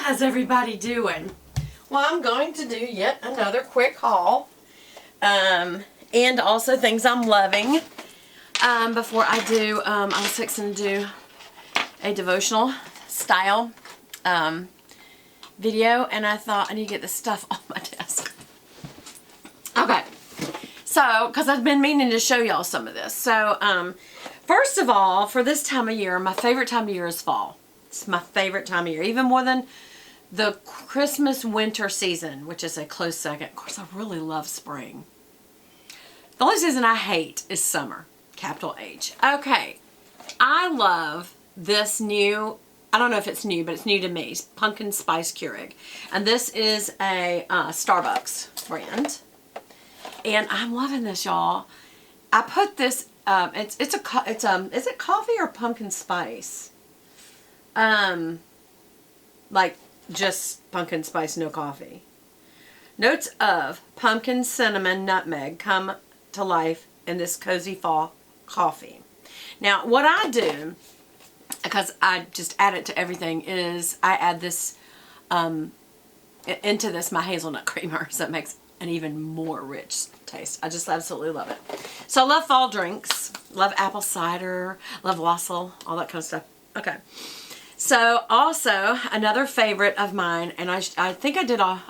How's everybody doing? Well, I'm going to do yet another quick haul. And also things I'm loving. Before I do, I was fixing to do a devotional style video, and I thought I need to get this stuff off my desk. Okay. So, because I've been meaning to show y'all some of this. So, first of all, for this time of year, my favorite time of year is fall. It's my favorite time of year, even more than the Christmas winter season, which is a close second. Of course, I really love spring. The only season I hate is summer, capital H. Okay, I love this new, I don't know if it's new, but it's new to me, Pumpkin Spice Keurig. And this is a Starbucks brand. And I'm loving this, y'all. I put this, is it coffee or pumpkin spice? Like just pumpkin spice, no coffee. Notes of pumpkin, cinnamon, nutmeg come to life in this cozy fall coffee. Now, what I do, because I just add it to everything, is I add this into this my hazelnut creamer, so it makes an even more rich taste. I just absolutely love it. So I love fall drinks, love apple cider, love wassail, all that kind of stuff. Okay. So also another favorite of mine, and I think I did a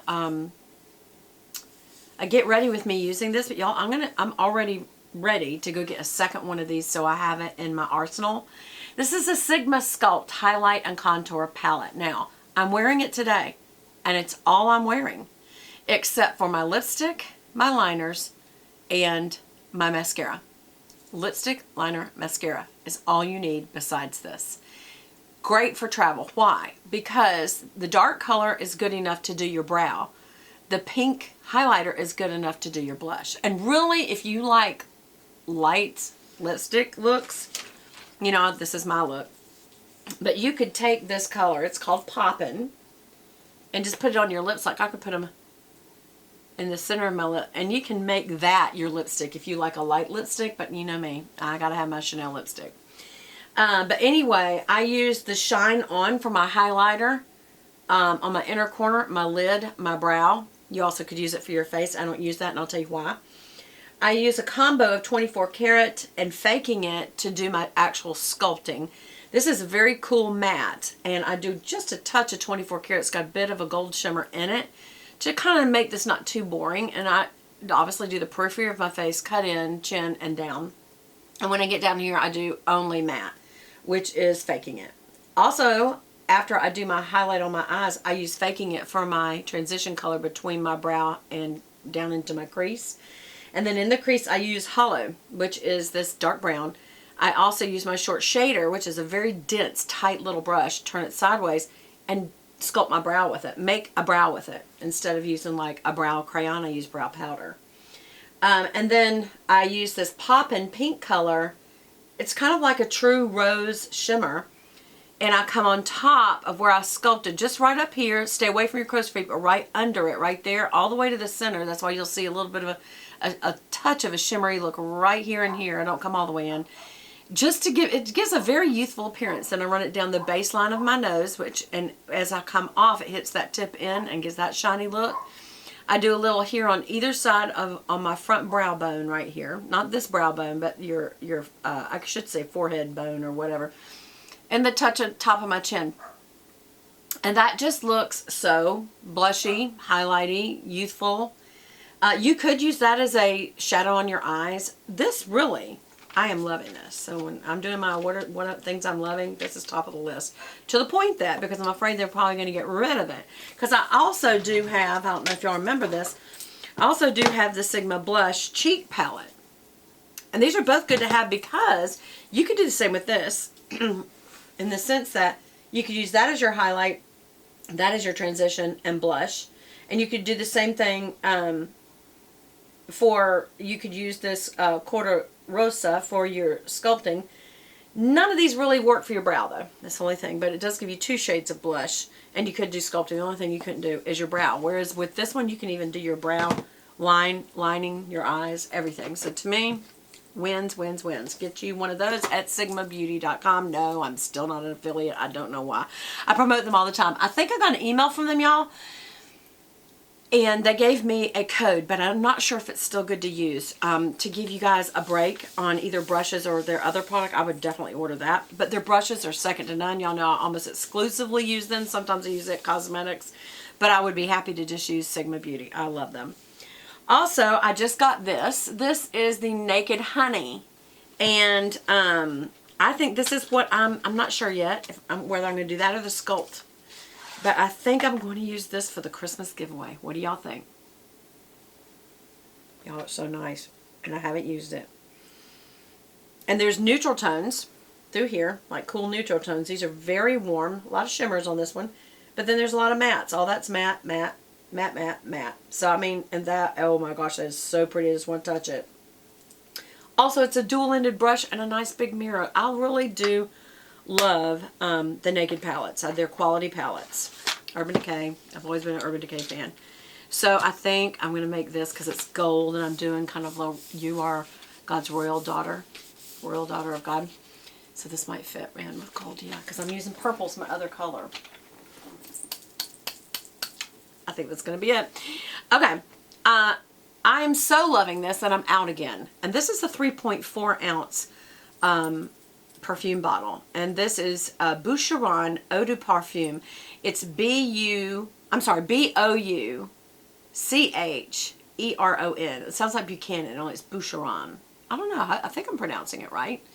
get ready with me using this, but y'all, I'm already ready to go get a second one of these so I have it in my arsenal. This is a Sigma Sculpt Highlight and Contour Palette. Now, I'm wearing it today, and it's all I'm wearing, except for my lipstick, my liners, and my mascara. Lipstick, liner, mascara is all you need besides this. Great for travel. Why? Because the dark color is good enough to do your brow. The pink highlighter is good enough to do your blush. And really, if you like light lipstick looks, you know, this is my look. But you could take this color, it's called Poppin', and just put it on your lips. Like I could put them in the center of my lip, and you can make that your lipstick if you like a light lipstick. But you know me, I gotta have my Chanel lipstick. But anyway, I use the Shine On for my highlighter on my inner corner, my lid, my brow. You also could use it for your face. I don't use that, and I'll tell you why. I use a combo of 24 karat and Faking It to do my actual sculpting. This is a very cool matte, and I do just a touch of 24 karat. It's got a bit of a gold shimmer in it to kind of make this not too boring. And I obviously do the periphery of my face, cut in, chin, and down. And when I get down here, I do only matte, which is Faking It. Also, after I do my highlight on my eyes, I use Faking It for my transition color between my brow and down into my crease. And then in the crease, I use Hollow, which is this dark brown. I also use my short shader, which is a very dense, tight little brush, turn it sideways, and sculpt my brow with it. Make a brow with it. Instead of using like a brow crayon, I use brow powder. And then I use this Poppin' pink color. It's kind of like a true rose shimmer. And I come on top of where I sculpted, just right up here. Stay away from your crow's feet, but right under it, right there, all the way to the center. That's why you'll see a little bit of a touch of a shimmery look right here and here. I don't come all the way in. Just to give, it gives a very youthful appearance. Then I run it down the baseline of my nose, and as I come off, it hits that tip in and gives that shiny look. I do a little here on either side on my front brow bone right here. Not this brow bone, but your I should say forehead bone or whatever. And the touch at the top of my chin. And that just looks so blushy, highlighty, youthful. You could use that as a shadow on your eyes. This really, I am loving this. So when I'm doing my what things I'm loving, this is top of the list. To the point that, because I'm afraid they're probably going to get rid of it. Because I also do have, I don't know if y'all remember this, I also do have the Sigma Blush Cheek Palette. And these are both good to have because you could do the same with this. In the sense that you could use that as your highlight, that is your transition and blush. And you could do the same thing you could use this Quarter Rosa for your sculpting. None of these really work for your brow though. That's the only thing. But it does give you 2 shades of blush. And you could do sculpting. The only thing you couldn't do is your brow. Whereas with this one, you can even do your brow, lining your eyes, everything. So to me, Wins, wins, wins. Get you one of those at sigmabeauty.com. No, I'm still not an affiliate. I don't know why. I promote them all the time. I think I got an email from them, y'all. And they gave me a code, but I'm not sure if it's still good to use. To give you guys a break on either brushes or their other product, I would definitely order that. But their brushes are second to none. Y'all know I almost exclusively use them. Sometimes I use it cosmetics. But I would be happy to just use Sigma Beauty. I love them. Also, I just got this. This is the Naked Honey. And I think this is what I'm not sure yet whether I'm going to do that or the Sculpt. But I think I'm going to use this for the Christmas giveaway. What do y'all think? Y'all, it's so nice. And I haven't used it. And there's neutral tones through here. Like cool neutral tones. These are very warm. A lot of shimmers on this one. But then there's a lot of mattes. All that's matte, matte, matte, matte, matte. So, I mean, and that, oh my gosh, that is so pretty. I just want to touch it. Also, it's a dual-ended brush and a nice big mirror. I really do love the Naked palettes. They're quality palettes. Urban Decay. I've always been an Urban Decay fan. So I think I'm going to make this because it's gold and I'm doing kind of a You Are God's Royal Daughter. Royal Daughter of God. So this might fit, man, with gold. Yeah, because I'm using purple as my other color. I think that's going to be it. Okay. I am so loving this that I'm out again. And this is a 3.4 ounce perfume bottle, and this is Boucheron Eau de Parfum. It's B-O-U-C-H-E-R-O-N. It sounds like Buchanan, only it's Boucheron. I don't know. I think I'm pronouncing it right.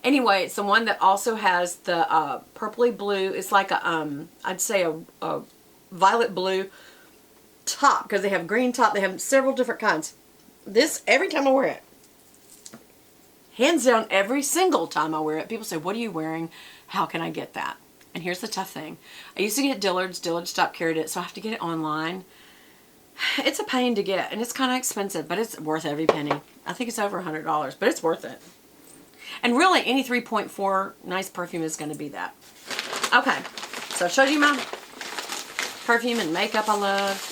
Anyway, it's the one that also has the purpley blue. It's like a I'd say a violet blue top, because they have green top. They have several different kinds. This, every time I wear it, hands down, every single time I wear it, people say, what are you wearing? How can I get that? And here's the tough thing. I used to get Dillard's. Dillard's stopped carrying it, so I have to get it online. It's a pain to get, and it's kind of expensive, but it's worth every penny. I think it's over $100, but it's worth it. And really, any 3.4 nice perfume is going to be that. Okay, so I've showed you my perfume and makeup I love.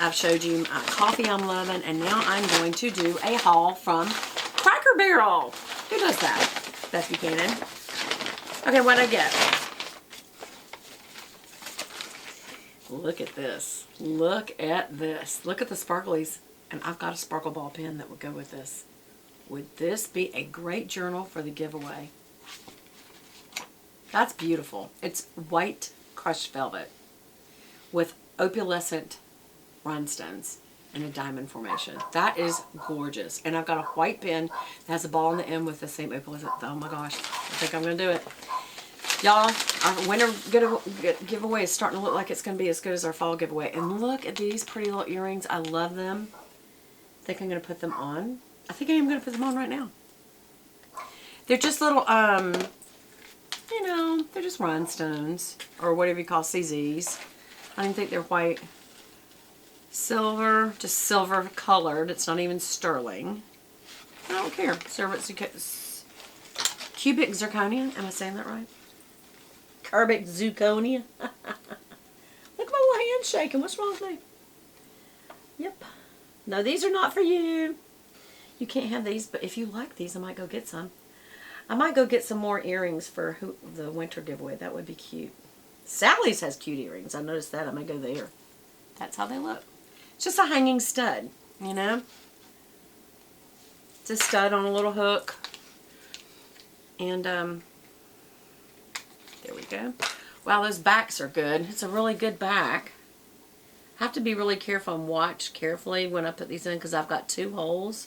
I've showed you my coffee I'm loving, and now I'm going to do a haul from Cracker Barrel. Who does that? Beth Buchanan. Okay, what'd I get? Look at this. Look at this. Look at the sparklies. And I've got a sparkle ball pen that would go with this. Would this be a great journal for the giveaway? That's beautiful. It's white crushed velvet with opalescent rhinestones in a diamond formation. That is gorgeous. And I've got a white pen that has a ball on the end with the same opalescent. Oh my gosh. I think I'm going to do it. Y'all, our winter giveaway is starting to look like it's going to be as good as our fall giveaway. And look at these pretty little earrings. I love them. I think I'm going to put them on. I think I am going to put them on right now. They're just little, you know, they're just rhinestones. Or whatever you call CZs. I don't think they're white. Silver, just silver colored. It's not even sterling. I don't care. Cubic zirconia. Am I saying that right? Cubic zirconia. Look at my little hand shaking. What's wrong with me? Yep. No, these are not for you. You can't have these, but if you like these, I might go get some. I might go get some more earrings for the winter giveaway. That would be cute. Sally's has cute earrings. I noticed that. I may go there. That's how they look. It's just a hanging stud, you know? It's a stud on a little hook. And, there we go. Wow, those backs are good. It's a really good back. I have to be really careful and watch carefully when I put these in because I've got 2 holes.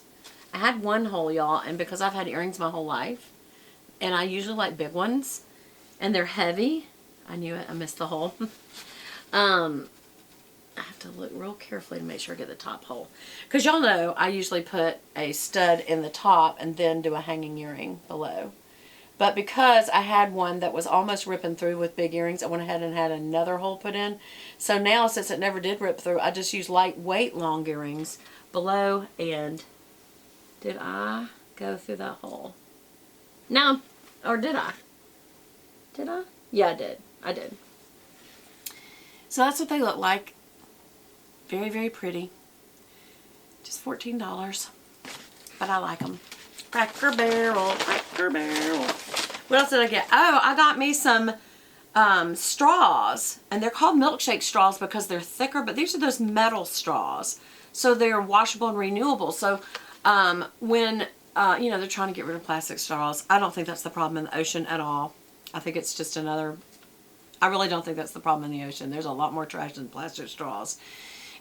I had 1 hole, y'all, and because I've had earrings my whole life, and I usually like big ones, and they're heavy. I knew it. I missed the hole. I have to look real carefully to make sure I get the top hole. Because y'all know I usually put a stud in the top and then do a hanging earring below. But because I had one that was almost ripping through with big earrings, I went ahead and had another hole put in. So now, since it never did rip through, I just use lightweight long earrings below. And did I go through that hole? No. Or did I? Did I? Yeah, I did. I did. So that's what they look like. Very, very pretty. Just $14. But I like them. Cracker Barrel, Cracker Barrel. What else did I get? Oh, I got me some straws, and they're called milkshake straws because they're thicker, but these are those metal straws, so they're washable and renewable. So when you know, they're trying to get rid of plastic straws, I don't think that's the problem in the ocean at all. I think it's just another, I really don't think that's the problem in the ocean. There's a lot more trash than plastic straws,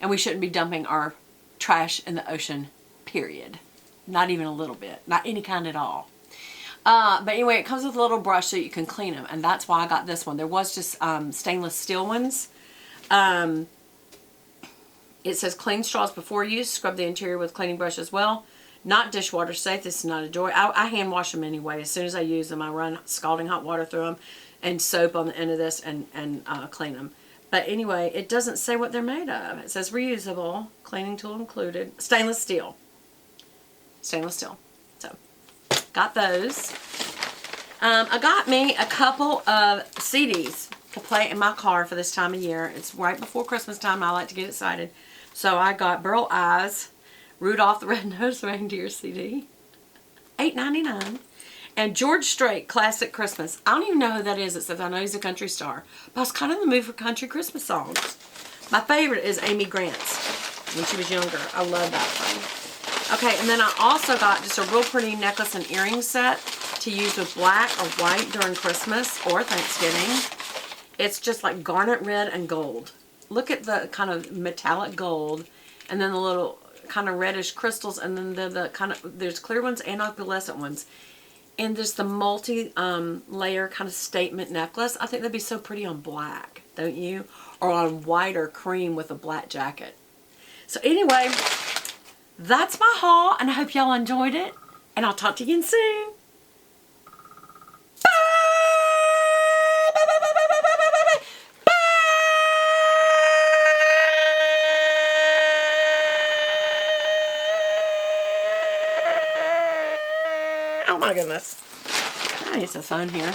and we shouldn't be dumping our trash in the ocean, period. Not even a little bit, not any kind at all. But anyway, it comes with a little brush so you can clean them, and that's why I got this one. There was just stainless steel ones. It says clean straws before use. Scrub the interior with cleaning brush as well. Not dishwater safe. This is not a joy. I hand wash them anyway. As soon as I use them, I run scalding hot water through them and soap on the end of this and clean them. But anyway, it doesn't say what they're made of. It says reusable, cleaning tool included, stainless steel. Stainless steel. So, got those. I got me a couple of CDs to play in my car for this time of year. It's right before Christmas time. I like to get excited. So I got Burl Ives, Rudolph the Red-Nosed Reindeer CD, $8.99. And George Strait, Classic Christmas. I don't even know who that is, except I know he's a country star. But I was kind of in the mood for country Christmas songs. My favorite is Amy Grant's, when she was younger. I love that one. Okay, and then I also got just a real pretty necklace and earring set to use with black or white during Christmas or Thanksgiving. It's just like garnet red and gold. Look at the kind of metallic gold, and then the little kind of reddish crystals, and then the kind of, there's clear ones and opalescent ones. And just the multi-layer kind of statement necklace. I think that'd be so pretty on black, don't you? Or on white or cream with a black jacket. So anyway, that's my haul, and I hope y'all enjoyed it. And I'll talk to you again soon. Bye! Bye, bye, bye, bye, bye, bye, bye, bye, bye! Oh my goodness. I need some fun here.